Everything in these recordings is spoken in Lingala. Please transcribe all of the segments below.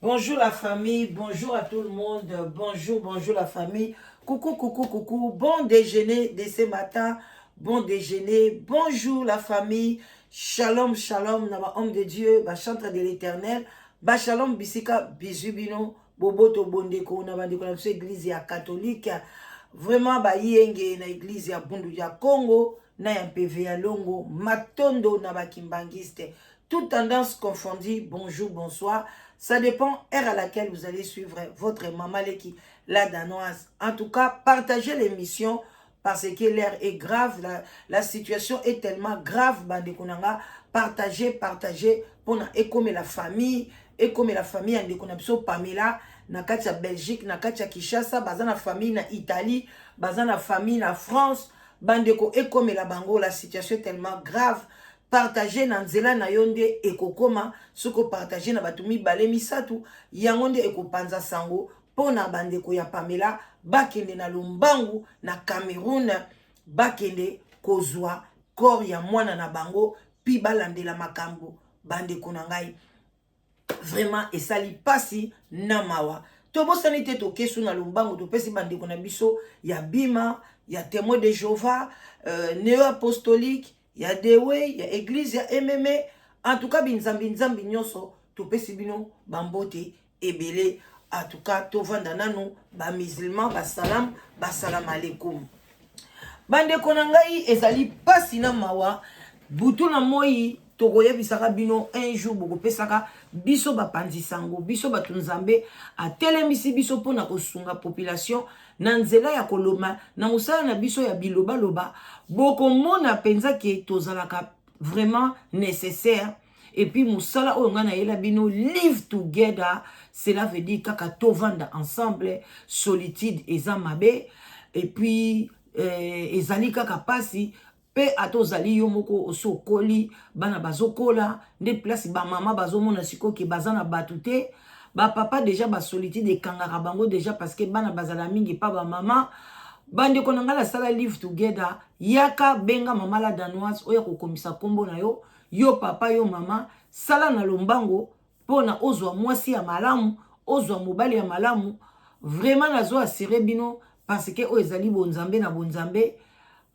Bonjour la famille, bonjour à tout le monde, bonjour la famille. Coucou, coucou, coucou, bon déjeuner de ce matin, bon déjeuner, bonjour la famille. Shalom, shalom, naba homme de Dieu, ba chantre de l'éternel, ba shalom bisika bisubino, boboto bondeko, naba ndeko na église ya catholique. Vraiment ba yenge na église ya Bundu ya Congo, na ya PV ya Longo, matondo na ba kimbangiste. Toute tendance confondue, bonjour, bonsoir. Ça dépend heure à laquelle vous allez suivre votre maman Leki, la danoise. En tout cas, partagez l'émission parce que l'air est grave. La situation est tellement grave. Bandekonanga, partagez, partagez pour écomer la famille. Écomer la famille, Andekonabso Pamela, Nakatia Belgique, Nakatia Kishasa, Bazana famille na Italie, Bazana famille na France. Bandeko écomer la bango, la situation est tellement grave. Partager na nzela na yonde ekokoma soko partager na batumi bale misatu yangonde ekopanza sango pona bandeko ya Pamela bakende na Lumbangu na Cameroun bakende kozwa kor ya mwana na bango pi balandela makambo bandeko na ngai vraiment esali pasi na mawa tobosani te tokesu na Lumbangu topesi bandeko na biso ya bima ya témoin de Jéhovah néo-apostolique ya dewe, ya église, ya MMA. En tout cas, binzambi nyonso, topesi bino bambote ebele. En tout cas, tovanda nanu, ba musulman, ba salam alaikum. Bande konangai, ezali pasi na mawa, butu na moi, togoye bisaka bino, un jour, boko pesaka, biso ba panzisango, biso ba tunzambe, a telemisi biso pona kosunga population, na nzela ya koloma na musala na biso ya biloba loba boko mona penza ke tozalaka vraiment nécessaire et puis musala oyo nga na yela bino live together, cela veut dire kaka tovanda ensemble, solitude eza mabe et puis ezali kaka pasi pe atozali yo moko osokoli bana bazokola nde place ba mama bazomona sikoki bazana batute. Ba papa déjà ba solitude de kangaka bango déjà parce que bana bazala mingi pa ba mama bande konanga la sala live together yaka benga mama la danoise oya kokomisa kombo na yo yo papa yo mama sala na Lumbango pona ozwa mwasi ya malamu ozwa mobali ya malamu vraiment nazo assurer bino parce que o ezali bonzambe na bonzambe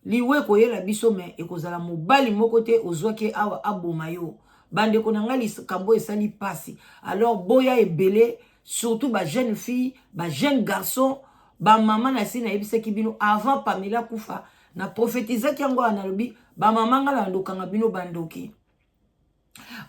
liwe koyela biso me ekozala mobali moko te ozwa ke awa aboma yo. Bande konanga likambo esali pasi. Alors boya ebele, surtout ba jeune fille, ba jeune garçon, ba maman na si na yebisaki bino avant Pamela kufa na prophétisa ki yango analobi ba maman nga la ndokanga bino bandoki.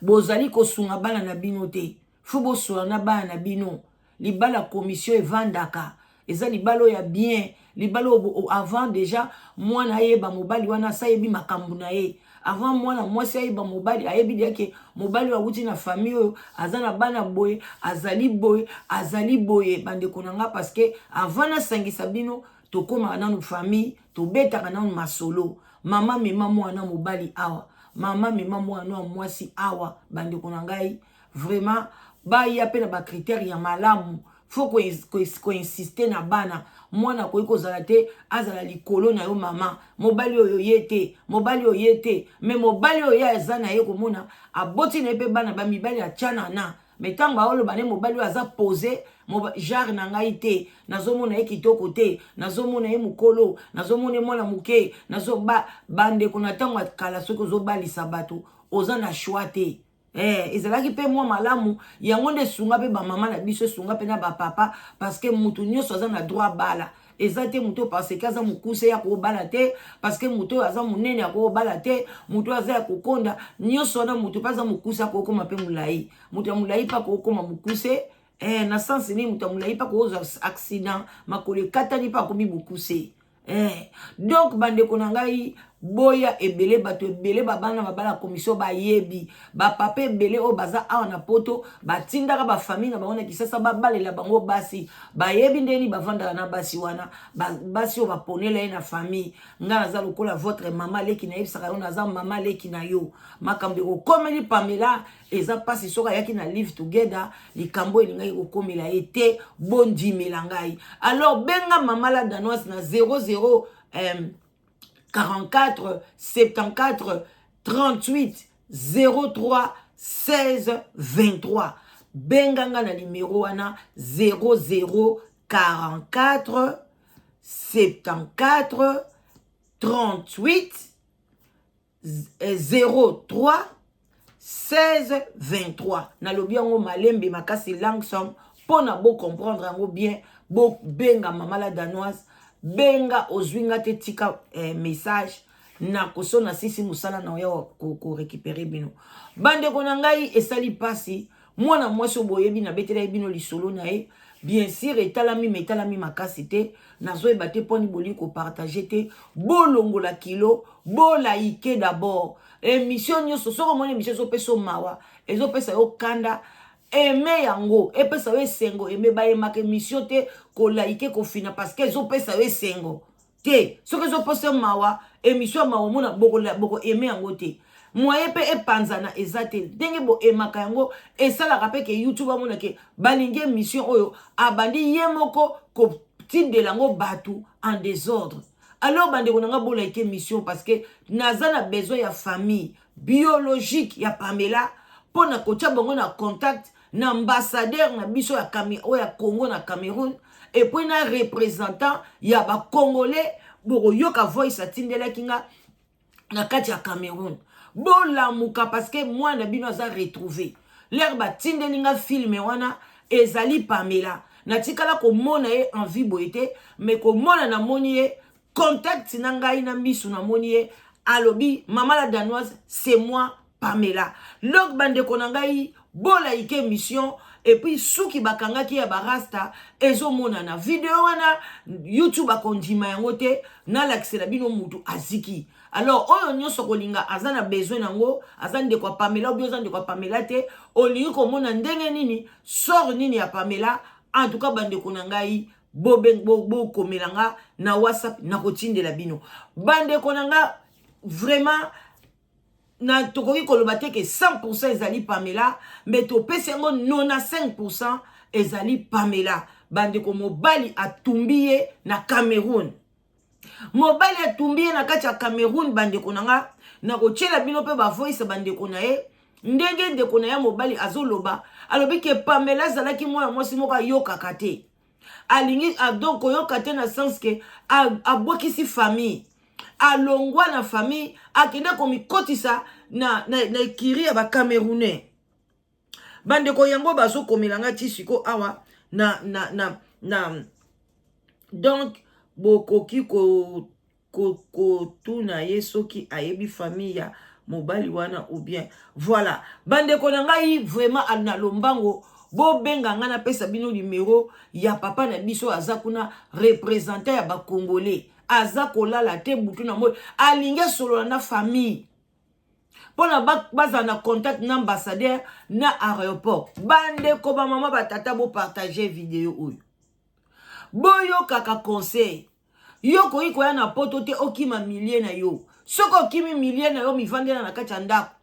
Bozali kosunga bana na bino te. Fu bosunga na bana na bino. Libala commission evandaka. Eza libalo ya bien. Libalo avant déjà moi na yeba mobali wana sa yebi makambu na ye. Avant moi na mwasi ayeba mobali ayebi yake mobali wauti na famille azana bana boye azali boye bande konanga parce que avant na sangisa bino tokoma na no famille tobetaka na masolo mama mema mwana mobali awa mama mema mwana mwasi awa bande konangai vraiment ba ya pe na ba critère ya malamu faut ko insister na bana mwana ko kozala te azala likolo na yo mama mobali oyo yete mais mobali oyo ya ezana ye komona aboti na pe bana ba mibali achana na metanga olo bane mobali aza posé genre na ngai te nazomona ye kitoko te nazomona ye mukolo nazomona mwana muke nazoba bande kuna tango kala soko zobalisa bato oza na choix te. Ezalaki pe moi malamu yango nde sunga pe ba mama na biso sunga pe na ba papa parce que mutu nyoso aza na droit bala ezate mutu parce que aza mukuse ya ko bala te parce que mutu aza munene ya ko bala te mutu aza ya kokonda nyoso na mutu paza mukuse ko koma pe mulai mutu mulai pa ko koma mukuse na sens ni mutu mulai pa ko accident makole katani pa ko mi mukuse donc bande konangai boya ebele bato ebele babana babala commission ba yebi ba papa ebele o baza awa na poto batindaka ba famille na baona kisasa babalela bango basi ba yebi ndeni bavandaka na basi wana basi o baponela na famille nga naza lokola votre mama leki na yebisaka yo naza mama leki na yo makambo kokomeli Pamela eza pasi soka yaki na live together likambo elingai kokomela ete bondimela ngai alors benga mama la danoise na 00 44 74 38 03 16 23 benganga na numéro wana 0044 74 38 03 16 23. Nalobi yango malembe makasi langsom pona bo comprendre yango bien, bo benga mama la danoise, benga ozwinga te tika message na koso na sisi musala na yo ko récupérer bino. Bande ko na ngai esali pasi, mwana mwasi oboyebi na betela bino lisolo na e, bien sûr etalami makasi te, nazoyeba te poni boli ko partager te, bolongola kilo, bolaike d'abord. Émission nyonso soko mona émission zo peso mawa, ezo pesa yo kanda, eme yango, epesa yo sengo, eme ba emaka émission te ko laike ko fina parce que ezo pesa yo sengo. Te, soko ezo pesa mawa, émission mawa mona boko eme yango te. Moye pe epanzana ezate denge bo emaka yango esala rappel ke YouTube amona ke balinge mission oyo abandi yemoko ko tindela ngo batu en désordre. Alors bande konanga bola ite mission parce que nazana besoin ya famille biologique ya Pamela pona kocha bongo na contact na ambassadeur na biso ya Congo na Cameroun et puis na représentant ya ba congolais boko yoka voice atindela kinga na kati ya Cameroun. Bola muka parce que moi na bino za retrouver l'herba tindelinga filme wana ezali Pamela na tikala ko mona e en vie boité mais ko mona na monier contact na ngai na misu na monier alobi mama la danoise c'est moi Pamela. Lok bande ko na ngai bola ike mission et puis souki bakanga ki ya barasta ezo mona na video wana YouTube akondima yango te na l'accès bino mutu aziki. Alors, on nyonso kolinga azana besoin nango, azana de kwa Pamela ou bien de kwa Pamela te, olingi komona ndenge nini, sort nini ya Pamela, en tout cas bande konangai, bo komelanga na WhatsApp na kotindela bino. Bande konanga vraiment na tokoki koloba te ke 100% ezali Pamela, mais to pesi yango 95% ezali Pamela. Bande ko mobali atumbiye na Cameroun. Mobali atumbiye na kati ya Cameroun bande konanga na kochela bino pe ba voice bande konae ndenge de konaya mobali azoloba alobi ke Pamela zalaki mwana mwasi moko yoka kate alingi donc yoka te na sens ke abokisi famille alongwa na famille akenda komikotisa na kiri ya ba Camerounais bande ko yango bazo komelanga tisiko awa na donc bokoki ko tuna yesoki ayebi famille ya mobali wana ou bien voilà bande konangai vraiment na lombango bo benga ngana pesa bino numéro ya papa na biso azakuna représentant ya ba congolais azakola la te butu na mo alinge solo na famille pona baza na contact na ambassadeur na aéroport bande ko ba mama batata bo partager vidéo oyo boyo kaka conseil yoko iko ya na poto te okima milie na yo soko kimi milie na yo mivandela na kati ya ndako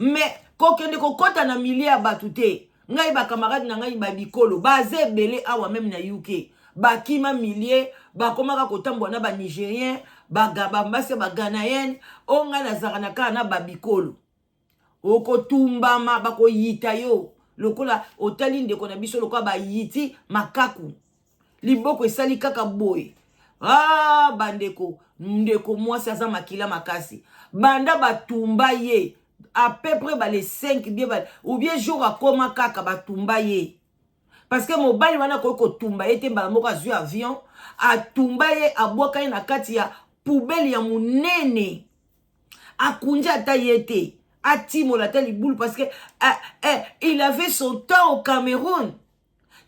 mais kokende kokota na milie ya batu te ngai ba camarade na ngai ba bikolo baze belé awa même na UK bakima milie bakomaka kotambwa na ba Nigérien ba gabambase ba Ghanéen onga na zaranaka na ba bikolo okotumbama bakoyita yo lokola otali ndeko na biso lokola ba yiti makaku liboko esali kaka boy ah bandeko ndeko mwasi aza makila makasi banda batumba ye à peu près ba les 5 bien ou bien jour akoma kaka batumba ye parce que mobali wana ko tumba ye te mbala moko azwi avion atumba ye abwaka ye na kati ya poubelle ya munene akunja ata ye te atimola ta liboule parce que il avait son temps au Cameroun.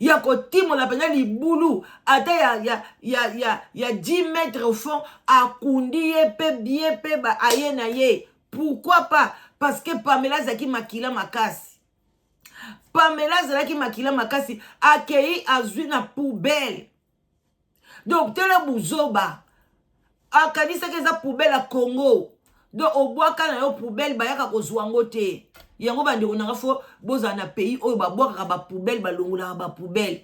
Ya kotimo la pena libulu ata ya 10 mètres au fond akundi pe bien pe ba aye na ye. Pourquoi pas? Parce que Pamela zaki makila makasi. Pamela zaki makila makasi akei azwi na poubelle. Donc tela buzoba akanisa ke za poubelle à Congo. Donc obwaka na yo poubelle bayaka kozwango te. Yango bande onanga fo boza na pays oyo ba bwaka ba poubelle ba longola ba poubelle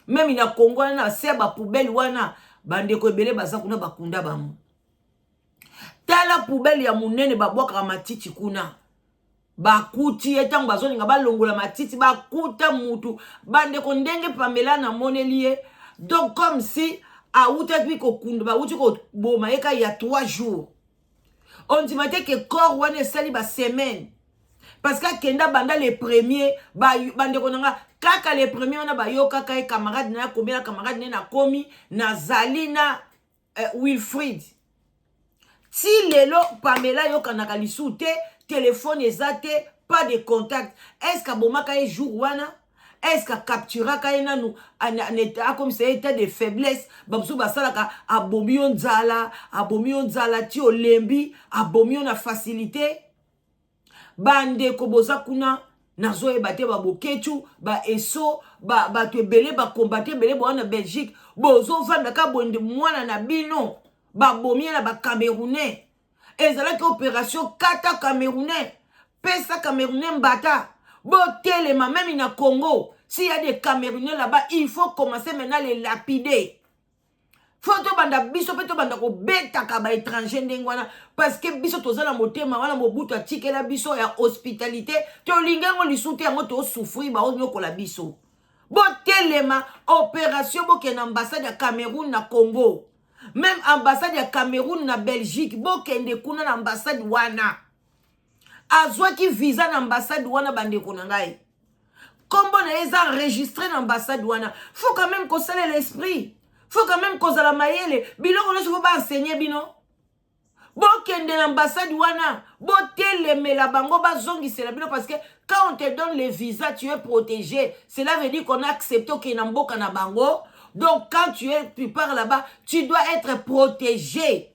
même na Congo na se ba poubelle wana bande ko ebele baza kuna bakunda bamu tala poubelle ya munene ba bwaka matiti kuna bakuti etango bazolinga balongola matiti bakuta mutu bande ko ndenge Pamela na moneli donc comme si auta puis ko kundu ba uti ko boma eka il y a 3 jours on dit matin que corps wane sali ba semaine parce que kenda banda les premiers bande ko nanga kaka les premiers on a ba yo kaka e camarade na combien camarade na komi na Zalina Wilfried si lelo Pamela yo kanaka lisute téléphone ezate pas de contact est-ce que bomaka e jour wana est-ce que captura kaina nous en comme c'est état de faiblesse bamsu basalaka abomion nzala ti olembi abomion na facilité bande ko boza kuna nazo e bate ba boketu ba eso ba to belé ba combattre belé bo na Belgique bozo vanda ka bonde mwana na bino ba bomia na ba Camerounais ezalaki opération kata Camerounais pesa Camerounais mbata bo telema même na Congo s'il y a des Camerounais là-bas il faut commencer maintenant les lapider Foto banda biso peto banda ko beta ka ba étranger ndengwana parce que biso tozana motema wana mobutu atikela biso ya hospitalité to lingango lisute yango to souffrir ba onyoko la biso bo telema opération bo ke na ambassade ya Cameroun na Congo même ambassade ya Cameroun na Belgique bo kende kuna na ambassade wana azwa ki visa na ambassade wana bande kuna ngai kombo na eza enregistré na ambassade wana faut quand même qu'on sale l'esprit faut quand même qu'on la mayele biloko no faut pas enseigner bino bo kende l'ambassade wana bo telemela bango ba zongisela bino parce que quand on te donne les visas tu es protégé cela veut dire qu'on a accepté que na mboka na bango donc quand tu pars là-bas tu dois être protégé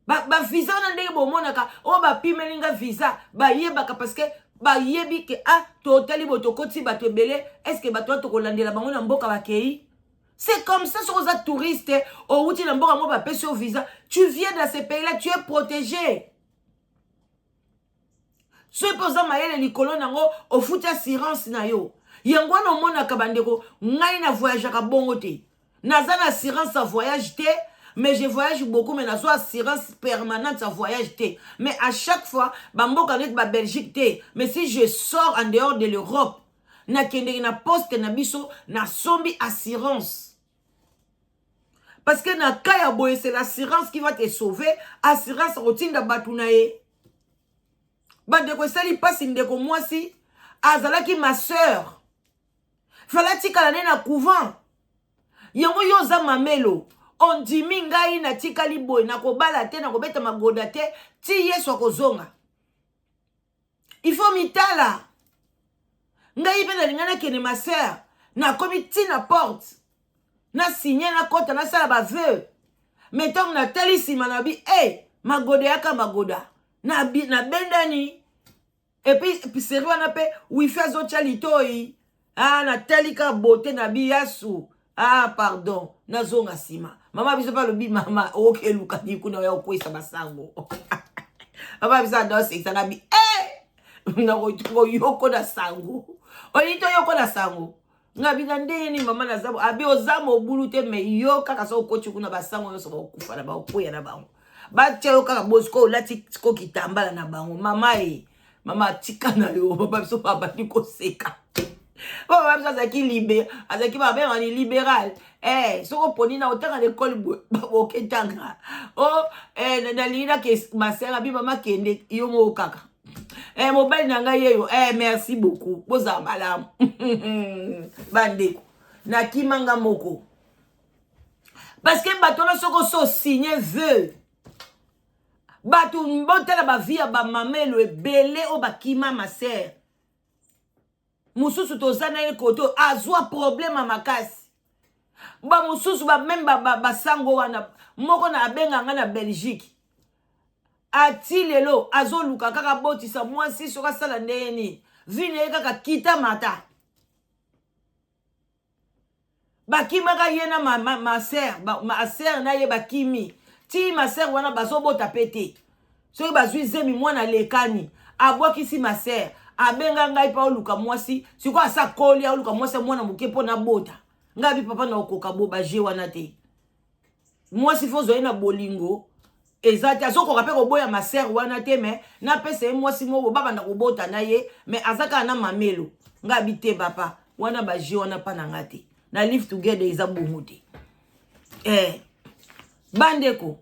ba visa na ndenge bomonaka o ba pimelinga visa ba yebaka parce que ba yebi ke totali botokoti bato belé est-ce que bato to kolandela bango na mboka bakei c'est comme ça sur les touristes au outil na mboka mo ba pesi au visa tu viens dans ces pays là tu es protégé ce posa mayele likolo nango au foot assurance na yo yango na mona ka bandeko ngai na voyage ka bongo te naza na assurance à voyage te mais je voyage beaucoup, mais j'ai assurance permanente à voyage. Mais à chaque fois, je ba Belgique. Mais si je sors en dehors de l'Europe, na poste na biso na sombi assurance. Parce que na kaya boye, c'est l'assurance qui va te sauver. Assurance routine da batunaye. Bandeko sali passe ndeko moi si. Azalaki ma sœur. Falati kalane na couvent. Yango yoza mamelo. On dit mingai na tikali boy na kobala te na kobeta magoda te ti yeso kozonga il faut mitala ngai pe na lingana kene ma sœur na komi ti na porte na signer na kota na sala ba vœu mettons na tali sima na bi magoda yaka magoda na bendani et puis serwa na pe wifi azo chalitoyi na tali ka beauté na bi yasu pardon nazonga sima mama biso pa lobi mama oke luka di kuna ya okwesa basango mama biso ndo sekisa na bi na ko yoko na sango olito yoko na sango ngabi na ndeni mama na zabo abi ozamo obulu te me yo kaka so kochi kuna basango so bakufa na bakoya na bango ba tshelo kaka bosko lati ko kitambala na bango mama mama tika na yo baba biso pa bati ko seka oh même ça c'est qui libéral avec qui va bien on est libéral so ko poni na otanga l'école boke tanga na lina ke ma sœur abi mama kende yo mo kaka mobile nanga yeyo merci beaucoup boza malamu bandeko na kimanga moko parce que bato na soko so signer vœu bato mbotela ba vie ba mamelo ebele o bakima ma sœur mususu tozana ye koto azwa problème a makasi ba mususu ba même ba sango wana moko na abenga nga na Belgique ati lelo azoluka kaka botisa mwasi soka sala ndeni vine kaka kita mata bakimaka ye na ma sœur na ye bakimi ti ma sœur wana bazobota pete soki bazwi zemi mwana lekani abwakisi ma sœur abenga ngai pa oluka mwasi siko asa koli oluka mwasi mwana muke pona bota ngabi papa na okoka bo baje wana te mwasi fozo ina bolingo Ezati azoko rappel oboya ma sœur wana te mais na pese mwasi mo baba na kobota na ye mais azaka na mamelo nga bite papa wana ba ji wana pa na ngate na live together eza bongo te bandeko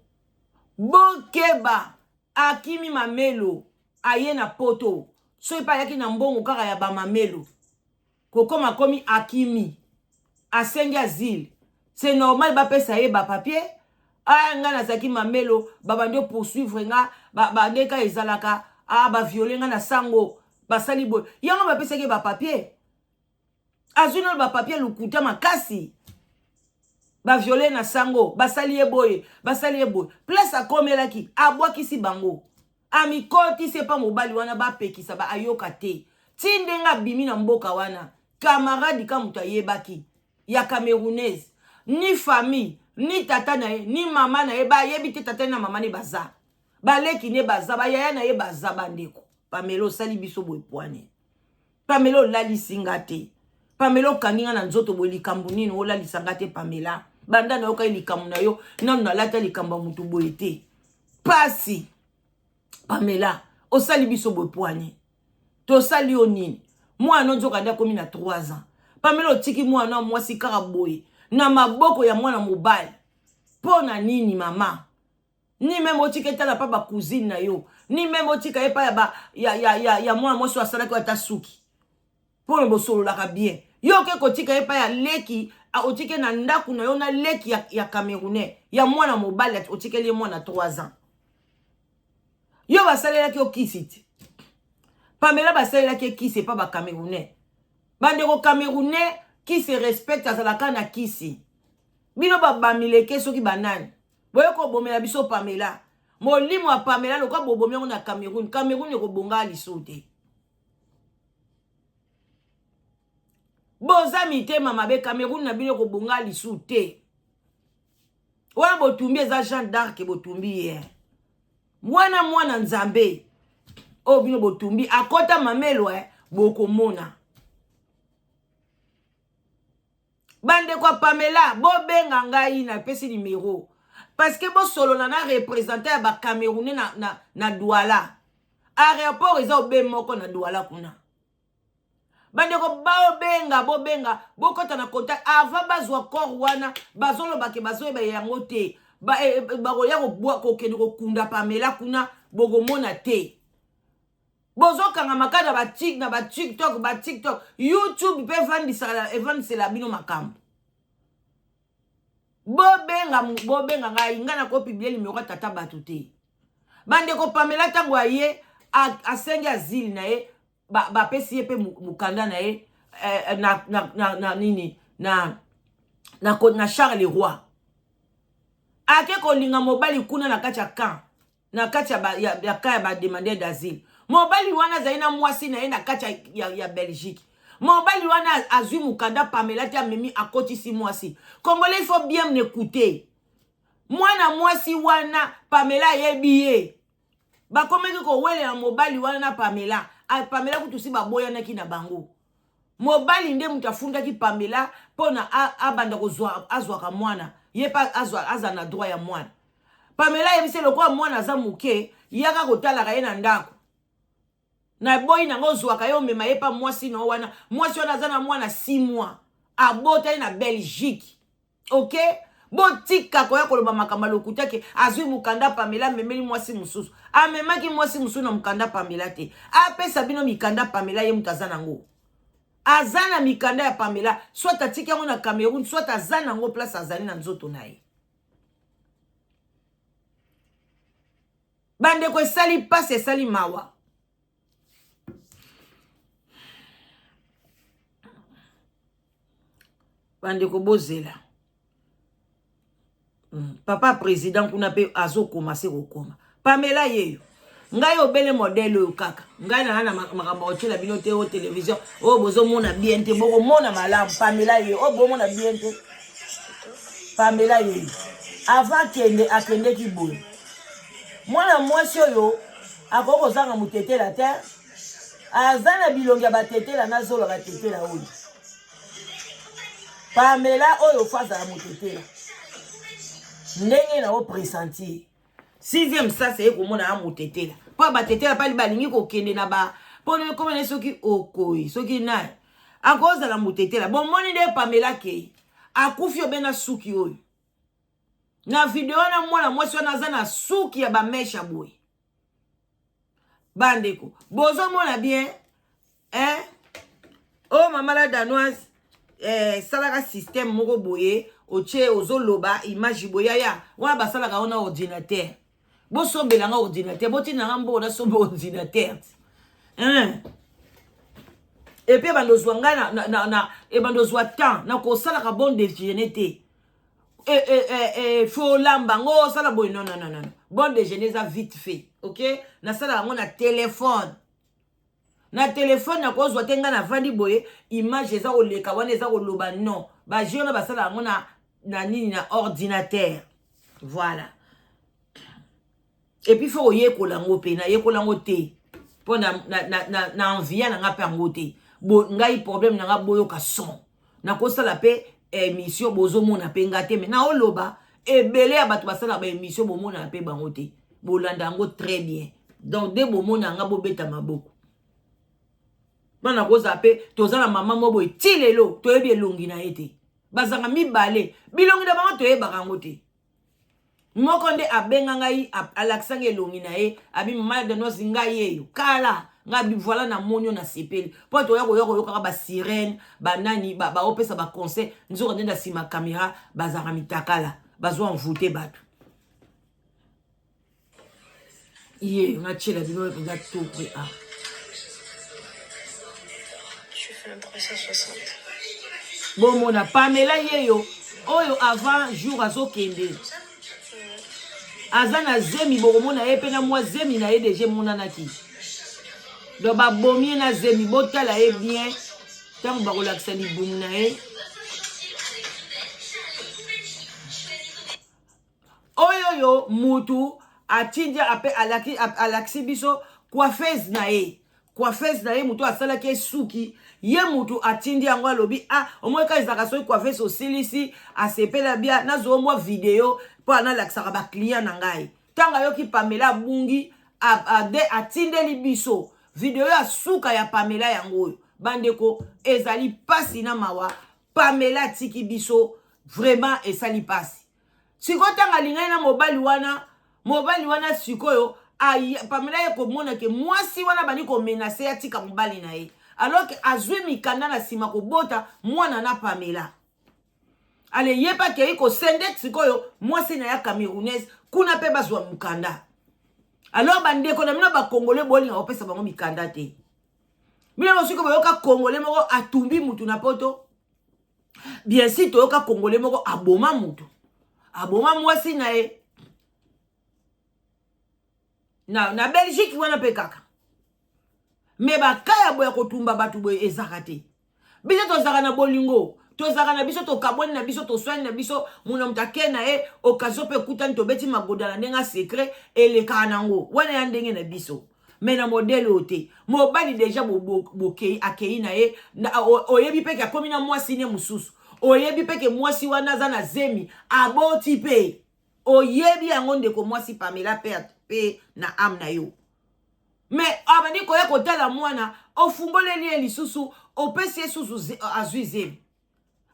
bokeba akimi mamelo aye na poto so epa yaki na mbongo kaka ya ba mamelo kokoma komi akimi asengi asile c'est normal ba pesa ye ba papier nga nazaki mamelo babandi poursuivre nga bandeka ezalaka ba violer nga na sango basali boy yango bapesaki ba papier azwi na ba papier lukuta makasi ba violer na sango basali ye boy place akomelaki abwakisi bango amikoti se pa mobali wana bapekisa ba ayoka te tindenga bimi na mboka wana camarade ka mutu ayebaki ya camerounaise ni famille ni tata na ye ni mama na ye bayebi te tata na mama ne baza baleki ne baza bayaya na ye baza bandeko pamelo sali biso boye poane pamelo lalisinga te pamelo kaninga na nzoto boye likambo nini olalisanga te pamela banda na yoka likambo na yo nanu nalata likambo mutu boye te pasi pamela osali biso boye poane tosali yo nini mwana nzoka nda komi na 3 ans pamela otiki mwana mwasi kaka boye na maboko ya mwana mobali pona nini mama ni meme otika etala pa ba cousine na yo ni meme otika epa ya mwana mwasi asalaki ata suki pona bosololaka bien yo ke kotika epa ya leki otike na ndaku na yo na leki ya camerounais ya mwana mobali otikeli mwana 3 ans yo basalelaki okisi te pamela basalelaki kisi pa ba camerounais bandeko camerounais qui se respecte azalaka na kisi bino babamileke soki banani boye kobomela biso pamela molimo ya pamela loka bobomi yango na Cameroun ekobonga liso te boza mitema mabe Cameroun na bino ekobonga liso te wana botumbi eza Jean d'Arc botumbi ye mwana nzambe o bino botumbi akota mamelo bokomona bande kwa pamela bobenga ngai na pesi numéro parce que bo solo na représenter ba Camerounais na Douala aéroport eza obe moko na Douala kuna bande ko bobenga bokota na contact avant bazwa corps wana bazolo bake bazoyeba yango te ba koya ko kende ko kunda pamela kuna bogomona te bozokanga makada ba TikTok YouTube pe vandisela bino makambo bobenga ngai ngana ko publier numéro tata batu te bande ko pamela tango aye asengi asile na ye ba pesi ye pe mukanda na ye na nini na Charles Leroy ake ko linga mobali kuna na kati ya camp na kati ya ka ba demander d'asile mobali wana zaina mwasi na ye na kati ya Belgique mobali wana azui mukanda pamela te amemi akotisi mwasi Congolais il faut bien m'écouter mwana mwasi wana pamela yebi ye bakomeki ko wele na mobali wana na pamela kutusi baboyanaki na bango mobali nde mutu afundaki pamela pona abanda kozwa azwaka mwana ye pa aza na droit ya mwana pamela yebise lokola mwana aza muke yaka kotalaka ye na ndako na boyi nango zwaka yo mema ye pa mwasi no wana mwasi wana aza na mwana 6 mois abota ye na Belgique ok botika koya koloba makambo lokuta ke azwi mukanda pamela memeli mwasi mususu amemaki mwasi mususu na mukanda pamela te apesa bino mikanda pamela ye mutu aza nango aza na mikanda ya pamela soit atiki yango na Cameroun soit aza nango place azali na nzoto na ye bandeko esali pasi esali mawa bandeko bozela papa président kuna pe azokoma se kokoma pamela yeyo ngai obele modèle oyo kaka ngai na makambo otela bino te o télévision o bozomona bien te bokomona malamu pamela yeyo o bomona bien te pamela yeyo avant akendeki boye mwana mwasi oyo akokozanga mutetela te aza na bilongi ya batetela na zolo batetela oyo pamela oyo faza ya mutetela ndenge na o pressentir Sixième ça c'est comme on a motete là. Pas ba tete là pas li balingi ko kende na ba. Pone comme les soki okoi, soki na. À cause de la motete là. Bon moni de Pamela ke. Akufi obena suki oyo. Na video na mwana mwasi wana aza na suki ya ba mesha boy. Bandeko. Bozo mona bien. Oh maman la danoise. Salaka système moko boye. Oche ozoloba image boya ya. Wana basalaka ona ordinateur. Bo sombelanga ordinateur. Bo tina ngambo na sombe ordinateur. Et puis bandozwa nga et bandozwa temps na ko salaka bon déjeuner te. Faut lambango sala boy non. Bon déjeuner ça vite fait. OK? Na sala ngo na téléphone. Na téléphone na ko zwa tenga na vandi boye image eza o leka wana eza o loba non. Ba jona ba sala ngo na nini na ordinateur. Voilà. Et puis faut yekola ngo pe na yekola ngo te. Po na envie na nga pe ngo te. Bo ngai problème na nga boyo ka son. Na ko sala pe émission bozo mona pe ngate mais na oloba ebele ya bato basala ba émission bo mona pe bango te. Bo landa ngo très bien. Donc de bo mona nga bo beta maboko. Bana ko zape tozana mama mobo etilelo to yebi elongi na ete. Bazanga mibale bilongi da bango to yeba ngo te. Moko nde abenga ngai alaksanga elongi na ye abi mama de no zinga yeyo kala ngabi voilà na monyo na sepeli po to yako kaka ba sirène ba nani ba opesa ba conseil nzoko ndenda sima caméra bazanga mitakala bazo envoûter bato ye on a tchela bino ko gato ko a je fais le 360 bon mona Pamela yeyo oyo avant jour azokende azana zemi bokomona ye pe na mwa zemi na ye deje monanaki do ba bomie na zemi botala ye bien tango bakolakisa libumu na ye oyoyo mutu atindia ape alaksi biso coiffeuse na ye mutu asalaki suki ye mutu atindi yango alobi omweka ezaka soki coiffeuse osilisi asepela bia nazo mwa video po analakisaka ba client na ngai tanga yoki Pamela bungi atindeli biso video ya suka ya Pamela yango bandeko ezali pasi na mawa Pamela tiki biso vraiment esali pasi sikotanga lingai na mobali wana sikoyo Pamela ye komona ke mwasi wana bani ko menacer ya tika mobali na ye alors que azwi mikanda na sima ko bota mwana na Pamela ale yepa ke iko sende sikoyo mwasi na ya camerounaise kuna pe bazwa mukanda alors bandeko na mina ba congolais bolinga opesa bango mikanda te mina bosiko boyoka congolais moko atumbi mutu na poto bien si toyoka congolais moko aboma mutu aboma mwasi na ye na Belgique wana pe kaka me bakaya boya kotumba batu boye ezaka te biso tozaka na bolingo tozaka na biso tokabwani na biso toswani na biso muna mutake na ye occasion pe kutani tobeti magodala ndenga secret eleka nango wana ya ndenge na biso me na modele ote mobali deja bokei akei na ye oyebi peke akomi na mwasi ne mususu oyebi peke mwasi wana za na zemi aboti pe oyebi yango ndeko mwasi Pamela pe na am na yo me abandi koya kotala mwana ofungoleli ye lisusu opesi ye susu azwi zemi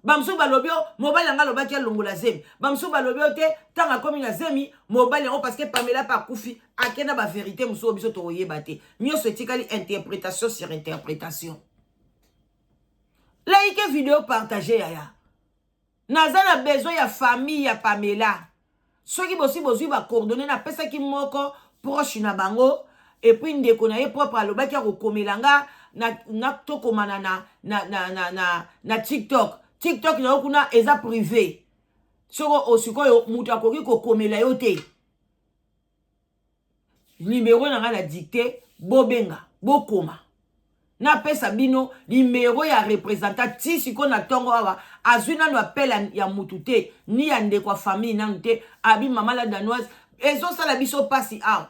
bamsu balobio mobali anga lobaki alongola zemi bamsu balobio te tanga komi na zemi mobali yango parce que Pamela pa kufi akena ba vérité muso biso to oyeba te nyonso etikali interprétation sur interprétation like vidéo partager yaya naza na besoin ya famille ya Pamela soki bosi bozwi ba coordonnées na pesa ki moko proche na bango et puis ndeko na ye propre alobaki akokomelanga na tokomana na TikTok na kuna eza privé soko osikoyo mutu akoki kokomela yo te numéro na nga na dicté bobenga bokoma na pesa bino numéro ya représentant ti siko na tongo awa azwi nano appel ya mutu te ni ya ndeko famille nanu te abi mama la danoise ezosala biso pasi awa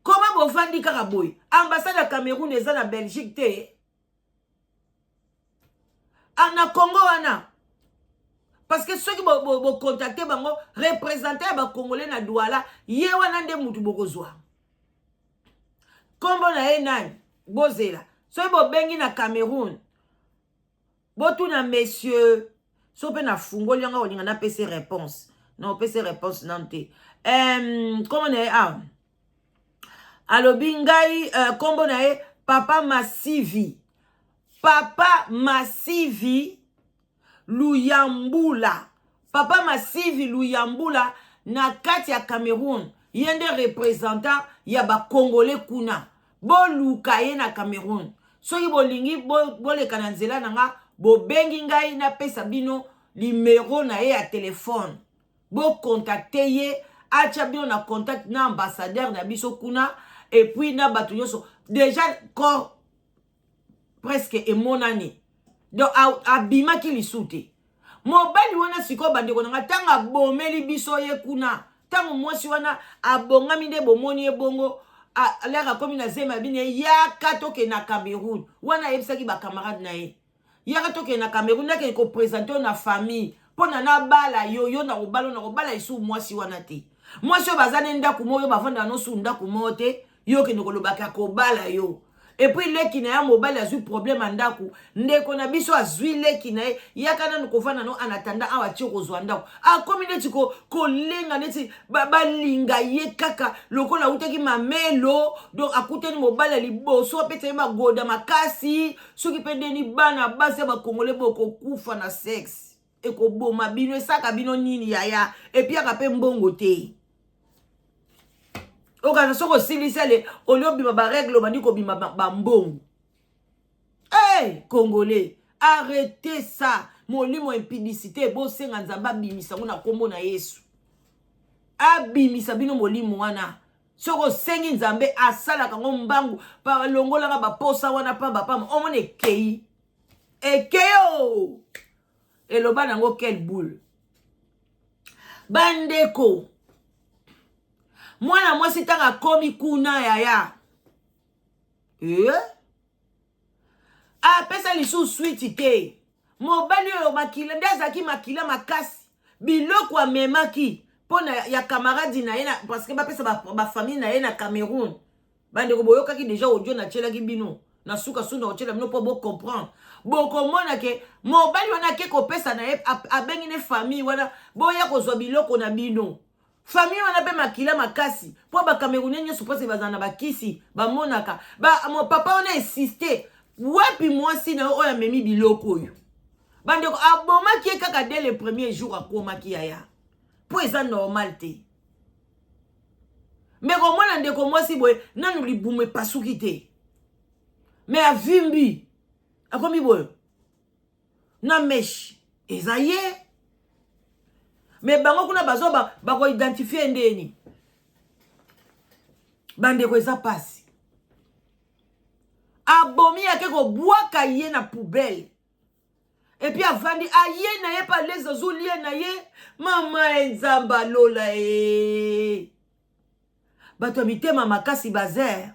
comment bovandi kaka boye ambassade ya Cameroun eza na Belgique te na Congo wana parce que ceux qui vont contacter bango représenter ba congolais na Douala ye wana nde mutu bokozwa kombo na ye nani bozela so bo bengi na Cameroun botuna monsieur so pe na fungoli nga olinga na PC réponse non PC réponse nante comment na ye alobi ngai kombo na ye Papa Massivi Luyambula Papa Massivi Luyambula na kati ya Cameroun yende représentant ya ba congolais kuna bo luka ye na Cameroun soki bolingi boleka na nzela nanga bo bengi ngai na pesa bino numéro na ye ya téléphone bo contacter ye acha bino na contact na ambassadeur na biso kuna et puis na batu nyonso déjà corps presque emonani donc abimaki lisuti mobali wana siko bandeko nanga tanga bomeli biso ye kuna tango mwasi wana abongami nde bomoni ye bongo alaka komi na zema bine yaka toke na Cameroun wana yebisaki ba camarade na ye yaka toke na Cameroun nake ko présenter na famille pona na bala yo na kobala isu mwasi wana te mwasi bazane ndaku moyo bavanda no su ndaku mote yo ke nokolobaka ko bala yo et puis leki na ya mobali azui problème andaku ndeko na biso azui leki na ye yakana nokofana no anatanda awa ti kozwa ndaku akomi neti kolenga neti balinga ye kaka lokola utaki mamelo donc akutani mobali liboso apete magoda makasi soki pe ndeni bana basi bakongole bokokufa na sexe ekoboma bino esaka bino nini yaya et puis akape mbongo te okaza soko silisa le olio bima ba règle bandi ko bima ba mbongo. Hey congolais, arrêtez ça. Molimo impudicité bo senga nzamba bimisa ngona kombo na Yesu. Abimisa bino molimo wana. Soko sengi nzambe asala kango mbangu pa longola nga ba posa wana pa ba pam omone kei. Ekeo. Eloba nango quelle boule. Bandeko. Mwana mwasi tanga komi kuna yaya. Pesa lisu sweet te. Mobali yo makila ndazaki makila makasi. Biloko amemaki pona ya camarade na yena parce que ba pesa ba famille na yena Cameroun. Bande ko boyoka ki déjà audio na chela ki bino. Na suka sunda o chela bino po bo comprendre. Bo komona ke mobali wana ke ko pesa na ye abengi ne famille wana boya ko zo biloko na bino. Famille wana pe makila makasi po ba Camerounais nyo suppose bazana bakisi ba monaka ba mon papa on a insisté wapi mwasi na oya memi biloko yo bandeko aboma ki kaka dès le premier jour akoma ki yaya po eza normal te mais komona ndeko mwasi boye nanu libume pasuki te mais avimbi akomi boye na mesh eza ye. Mais bango kuna bazo bako identifier ndeni. Bande ko eza pasi. Abomi yake ko bwaka ye na poubelle. Et puis avandi aye na ye pa les azulie na ye mama enzamba lola Bato mitema makasi bazer.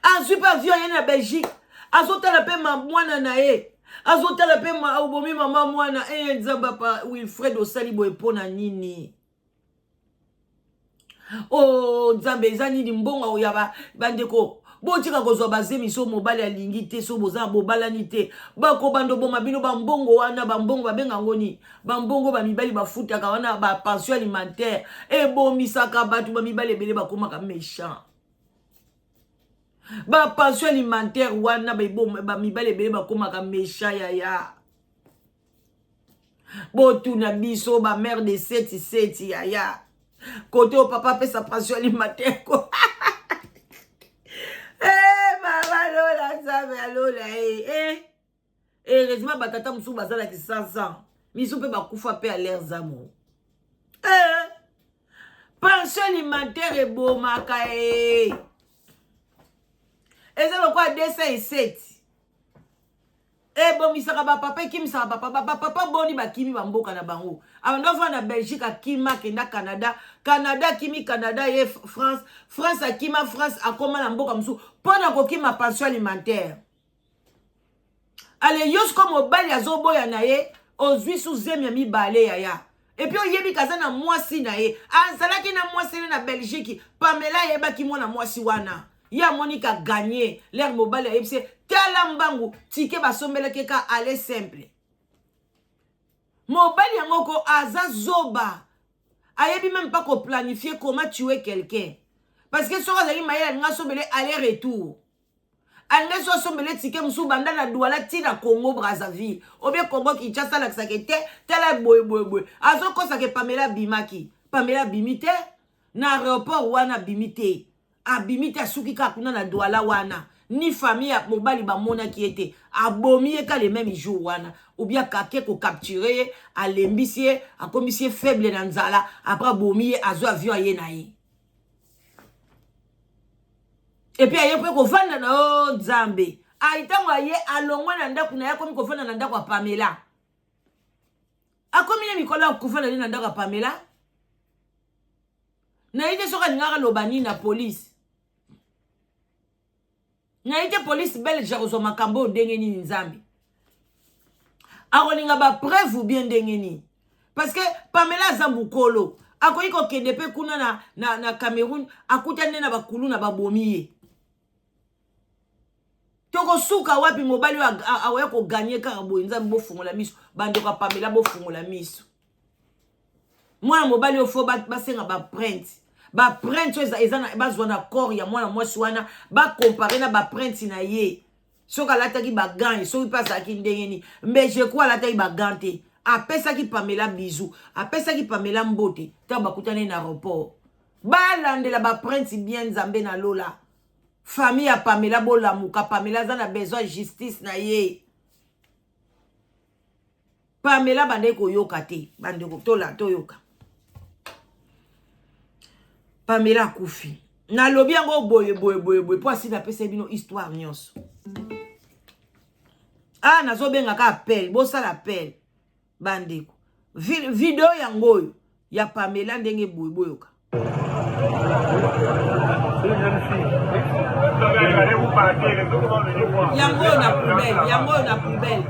Azui pa avion ye na Belgique. Azotala pe mwana na ye. Azotala pe obomi mama mwana nzamba pa Wilfred osali boye pona nini. Oh nzambe eza nini mbonga oyaba bandeko botika kozwa bazemi so mobali alingi te so boza bobalani te bako bando boma bino bambongo wana bambongo babenga ngoni bambongo ba mibali bafutaka wana ba pension alimentaire ebomisaka batu ba mibali ebele bakomaka méchant. Ba pension alimentaire wana ba mibale bele bakomaka méchant yaya. Botu na biso ba mère de 7 yaya. Côté au papa fait sa pension alimentaire ko. Mama lola nzambe lola heureusement batata musu bazala ki 500. Misu pe bakufa pe à l'air zamo. Pension alimentaire ebomaka eza lokwa 207. Bon misaka ba papa kimisaka papa boni bakimi bamboka na bango. Abandova na Belgique akima kenda Canada kimi Canada ye France akima France akoma na mboka musu pona kokima pension alimentaire. Ale yos comme mobali azoboya na ye ozwi sous zemi mibale yaya. Et puis oyebi kaza na mwasi na ye. Azalaki na mwasi na Belgique. Pamela yebaki mwana mwasi wana. Ya Monica gagné. L'air mobile yebise tala mbangu tike basombeleke ka aller simple. Mobali yangoko aza zoba. Ayebi même pas qu'on planifier comment tuer quelqu'un. Parce que sora zali mayela nga sombele aller-retour. Anga so sombele tike musu banda na douala tina Congo Brazzaville. Obie Congo Kinshasa la ksakete tala boy. Azo kosa ke Pamela bimaki. Pamela bimite na aéroport wana bimite. Abimite asuki ka kuna na douala wana. Ni famille ya mobali ba mona ki ete. Abomi ka le même jour wana. Ou bien kake ko capturer a lembisie a komisie faible na nzala après bomi azo avion ye na ye. Et puis aye ko vanda na o Nzambe. Aitango aye alongwa na ndaku na yakomi ko vanda na ndaku a Pamela. Akomi ne mikola ko vanda na ndaku a Pamela. Na ite soka ngara lobani na police. Na ite police belge ko zo makambo ndenge ni Nzambe. Akoninga ba preuve ou bien ndenge ni. Parce que Pamela Zambukolo akoyi ko kende pe kuna na Cameroun akutane na bakulu na babomiye. Toko suka wapi mobali awe ko gagner ka bo Nzambe bo fungola miso bande ko Pamela bo fungola miso. Mwana mobali ofo basenga ba print. Ba print ezana bazwa na corps ya mwana mwasi wana ba comparer na ba print na ye. Soka lataki ba gants, soki pasa ki ndengeni. Mbeje kwa lataki ba gants. Apesa ki Pamela bisou, apesa ki Pamela mbote. Ta bakutane na aéroport. Ba landela ba print bien Nzambe na lola. Famille ya Pamela bolamuka, Pamela za na besoin justice na ye. Pamela bande ko yoka te, bande ko to yoka. Pamela kufi. Na lobi yango boye po asina pesa bino histoire nyonso. Ah nazo benga ka appel, bo sala appel. Bande ko. Video yango ya Pamela ndenge boyoka. Yango na poubelle.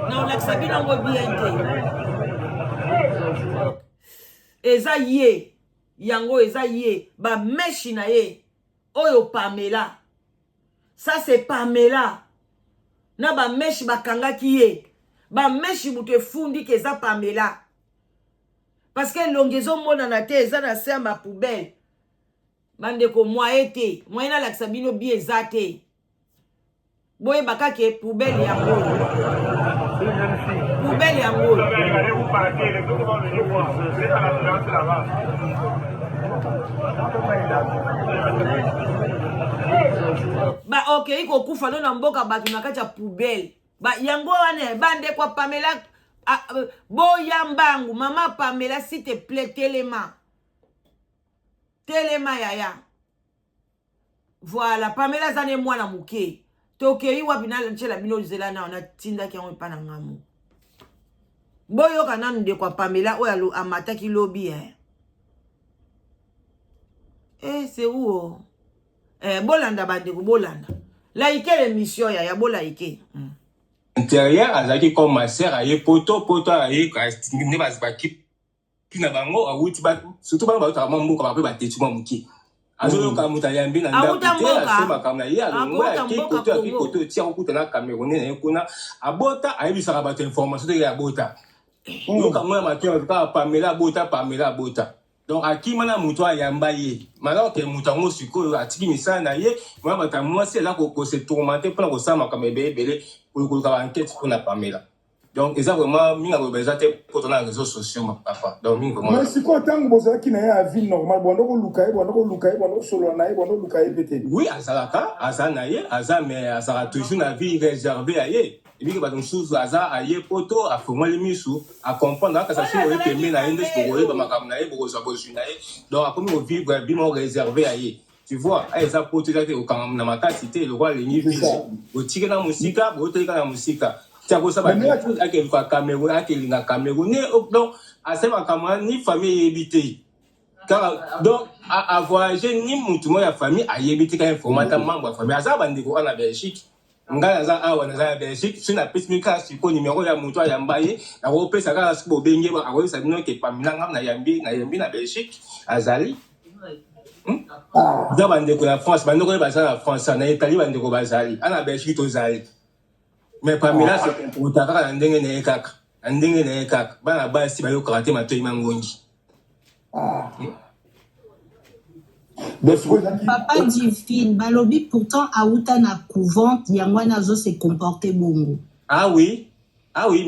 Na on accepte nango bien te. Eza ye. Yango eza ye. Ba meshi na ye. Oyo Pamela. Ça c'est Pamela. Na ba meshi bakanga ki ye. Ba meshi mute fundi ke eza Pamela. Parce que longezo mona na te eza na se ma poubelle. Bande ko moyete, moyena la sabino bi ezate. Boye bakake poubelle yango. Poubelle yango. Ba okay ko kufa na mboka batu na kati ya poubelle. Ba yango wane bande kwa Pamela boyambangu mama Pamela s'il te plaît téléma. Telema yaya. Voilà, Pamela zane mwana muke. Tokei wapina chela bino zela na ona tinda ki on pa na ngamu. Boyo kana nde kwa Pamela oya amata ki lobby c'est où bolanda bande ko bolanda. Like l'émission ya bolaike. Intérieur azaki comme ma sœur aye poto aye ka ne ba ki na bango awuti ba surtout ba ta mambo ka ba tetu mamuki azo ka mutayambi na ndako asema kama ya longo ya ki koto tia okuta na Cameroun na kuna abota ayebisa ka ba information ya abota donc moi ma tio ka Pamela bota donc akimana muto ayamba ye maintenant que mutango siko atiki misana na ye moi ba ta moi c'est là ko se tourmenter pour ko sama kama belé pour ko ka enquête pour na Pamela. Donc, ils ont vraiment mis en obésité pour les réseaux sociaux, ma papa. Donc, mais si quoi tant que vous avez une vie normale, bon, donc bon, solo naï, bon, pété. Oui, Azalaka, Azanaye, mais Azara toujours une vie réservée à ye. Et puis, donc, chose Azar aye poto, à faire les misous, à comprendre que ça soit que mais na index pour aller, ma camnaye, pour s'abonner. Donc, après, nous vivre bien réservé à ye. Tu vois, eza poto là, au camp na mata cité, le roi les niveaux, au tigre la musique, au tigre la musique. Cameroun, donc, à ce moment ni famille évité. Car donc, à voyager, ni mouton, la famille a évité qu'un formateur membre de la famille. À ça, on a Belgique. nga naza awa naza ya Belgique so na pesi mika siko numéro ya moto ya mbaye na ko pesa kala siko benge ba ko sa bino ke Pamela nga na yambi na Belgique azali za bande ko na France bande ko ba na France na Italie bande ko bazali ana Belgique to zali mais Pamela se comporta kaka na ndenge na ekaka bana basi bayo karate matoi mangongi Papa Divine, balobi pourtant Aouta na couvent, Yangwana zo se comporter bongo. Ah oui,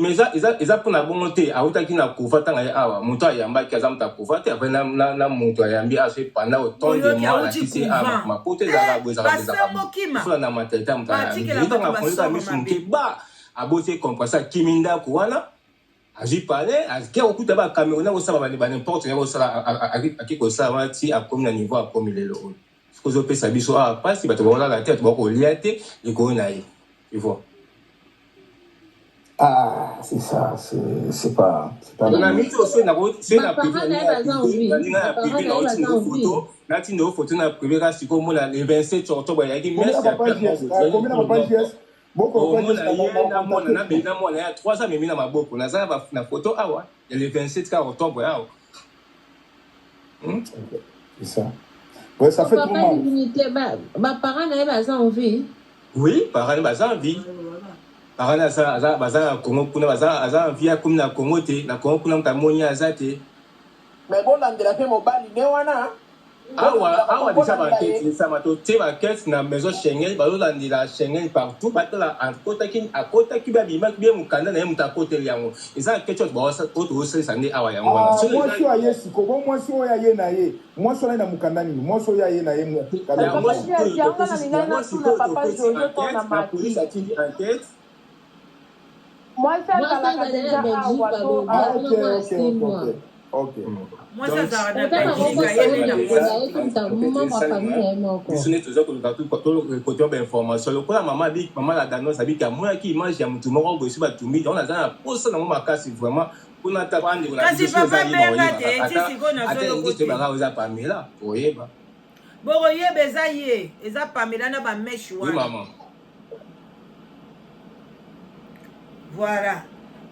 mais ça pour la bonté, Aouta qui n'a couvert tant à Mouta Yamba qui a zamta couvert, après na Mouta Yambi a fait pendant autant de mois, la qui s'est à ma pote d'Arabes, les Arabes, sur la maternité, on a dit dans la police à Missouké, bah, à bosser comme ça, Kiminda Kouana. J'ai parlé, à ce qu'il y a beaucoup de Camerounais, on s'en va n'importe où, à qui qu'on s'en va, si à comme niveau, à comme il est là. Ce que je peux savoir, soit pas si tu vas la tête, tu vas lier, et qu'on aille. Tu vois. Ah, c'est ça, c'est pas. On a mis aussi une photo, c'est la photo, na privé, là, c'est comme le 27 octobre, il y a dit, merci à personne. Beaucoup de gens ont 300 mais na maboko na za na photo awa le 27 octobre awa. C'est ça. Ouais, ça fait trop mal. Bah parents na baza en vie. Oui, parents baza en vie. Parents baza Congo kuna baza en vie comme na Congo te na Congo kuna mtamoni azate. Mais bon landela pe mobali ne wana. Awa déjà banquette ça mato te banquette na maison Schengen bazo landela Schengen partout batala à côté qui ba bima bien mukanda na muta côté yango eza quelque chose ba ça auto aussi sande awa yango wana so moi so aye siko bon moi so ya ye na ye moi so na mukanda nini moi so ya ye na ye moi police a dit enquête moi ça la déjà OK. Moi ça ça on est toujours côté d'information le quoi maman dit maman la dano ça dit que moi qui mange ya mutu moko go siba tumi on a za posa na mama kasi vraiment pour na tabandi ko la kasi papa benga te ti siko na zo ko te ba za Pamela oyeba boro yeba eza ye eza Pamela na ba mesh wana oui maman voilà.